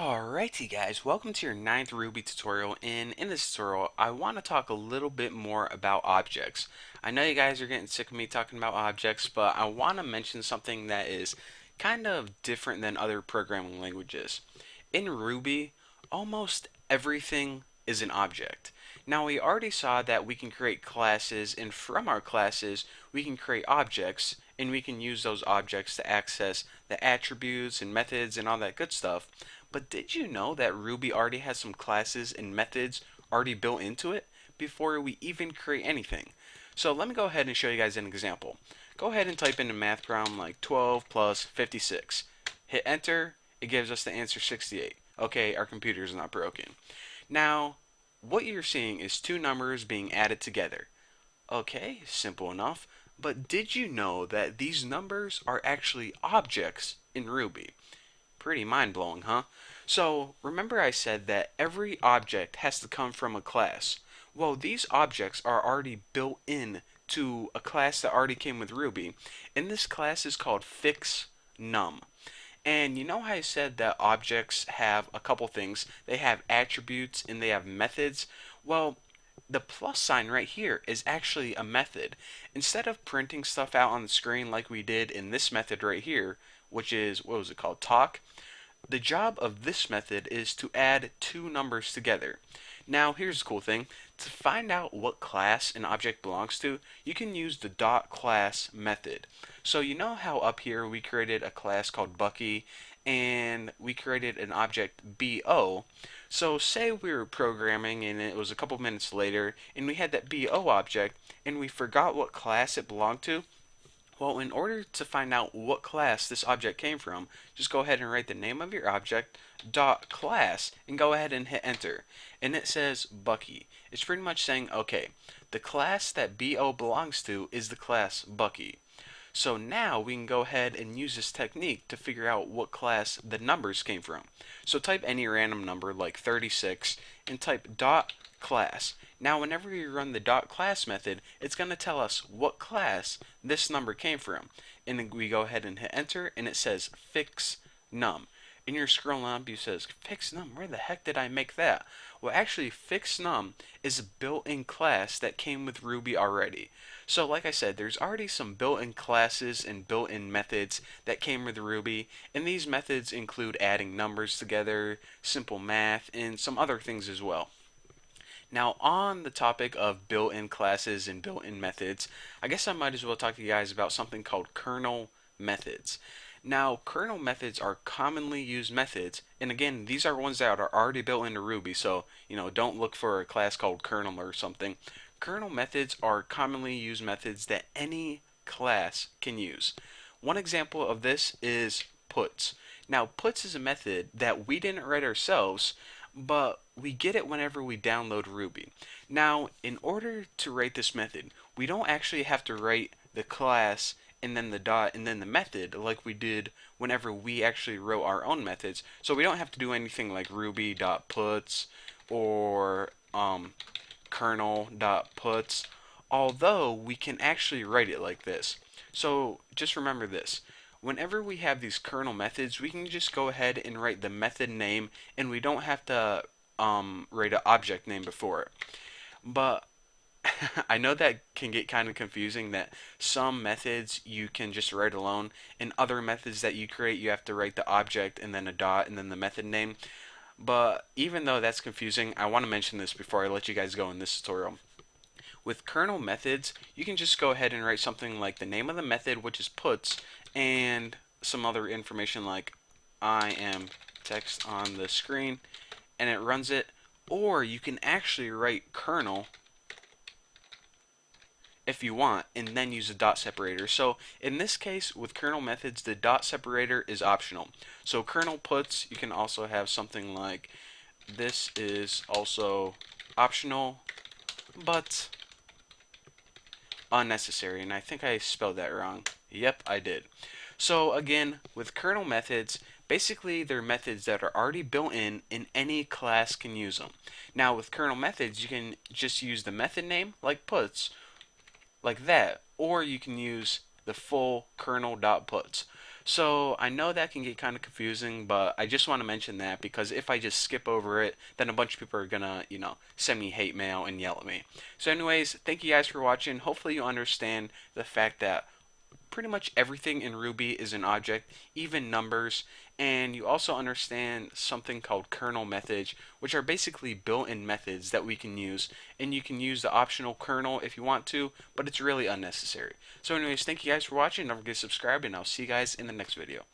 Alrighty guys, welcome to your ninth Ruby tutorial, and in this tutorial I want to talk a little bit more about objects. I know you guys are getting sick of me talking about objects, but I want to mention something that is kind of different than other programming languages. In Ruby, almost everything is an object. Now we already saw that we can create classes, and from our classes we can create objects, and we can use those objects to access the attributes and methods and all that good stuff. But did you know that Ruby already has some classes and methods already built into it before we even create anything? So let me go ahead and show you guys an example. Go ahead and type in the math problem like 12 plus 56. Hit enter, it gives us the answer 68. Okay, our computer is not broken. Now, what you're seeing is two numbers being added together. Okay, simple enough. But did you know that these numbers are actually objects in Ruby? Pretty mind-blowing, huh? So, remember I said that every object has to come from a class. Well, these objects are already built in to a class that already came with Ruby, and this class is called fixNum. And you know how I said that objects have a couple things? They have attributes and they have methods. Well, the plus sign right here is actually a method. Instead of printing stuff out on the screen like we did in this method right here, which is, what was it called, talk, the job of this method is to add two numbers together. Now, here's the cool thing. To find out what class an object belongs to, you can use the .class method. So you know how up here we created a class called Bucky and we created an object BO. So say we were programming and it was a couple minutes later and we had that BO object and we forgot what class it belonged to. Well, in order to find out what class this object came from, just go ahead and write the name of your object, .class, and go ahead and hit enter. And it says Bucky. It's pretty much saying, okay, the class that BO belongs to is the class Bucky. So now we can go ahead and use this technique to figure out what class the numbers came from. So type any random number like 36 and type .class. Now whenever you run the .class method, it's going to tell us what class this number came from. And then we go ahead and hit enter and it says fixNum. And you're scrolling up, you says, fixNum, where the heck did I make that? Well, actually, fixNum is a built-in class that came with Ruby already. So like I said, there's already some built-in classes and built-in methods that came with Ruby, and these methods include adding numbers together, simple math, and some other things as well. Now, on the topic of built-in classes and built-in methods, I guess I might as well talk to you guys about something called kernel methods. Now, kernel methods are commonly used methods, and again, these are ones that are already built into Ruby, so, don't look for a class called kernel or something. Kernel methods are commonly used methods that any class can use. One example of this is puts. Now, puts is a method that we didn't write ourselves, but we get it whenever we download Ruby. Now, in order to write this method, we don't actually have to write the class and then the dot and then the method like we did whenever we actually wrote our own methods. So we don't have to do anything like ruby.puts or kernel.puts, although we can actually write it like this. So just remember this. Whenever we have these kernel methods, we can just go ahead and write the method name, and we don't have to write an object name before it. But I know that can get kind of confusing that some methods you can just write alone, and other methods that you create you have to write the object and then a dot and then the method name. But even though that's confusing, I want to mention this before I let you guys go in this tutorial. With kernel methods, you can just go ahead and write something like the name of the method, which is puts, and some other information like I am text on the screen, and it runs it. Or you can actually write kernel if you want, and then use a dot separator. So in this case, with kernel methods, the dot separator is optional. So kernel puts, you can also have something like this is also optional, but unnecessary. And I think I spelled that wrong. Yep, I did. So again, with kernel methods, basically they're methods that are already built in and any class can use them. Now with kernel methods, you can just use the method name like puts, like that, or you can use the full kernel.puts. So I know that can get kind of confusing, but I just want to mention that because if I just skip over it, then a bunch of people are gonna, send me hate mail and yell at me. So anyways, thank you guys for watching. Hopefully you understand the fact that pretty much everything in Ruby is an object, even numbers, and you also understand something called kernel methods, which are basically built-in methods that we can use, and you can use the optional kernel if you want to, but it's really unnecessary. So anyways, thank you guys for watching. Don't forget to subscribe, and I'll see you guys in the next video.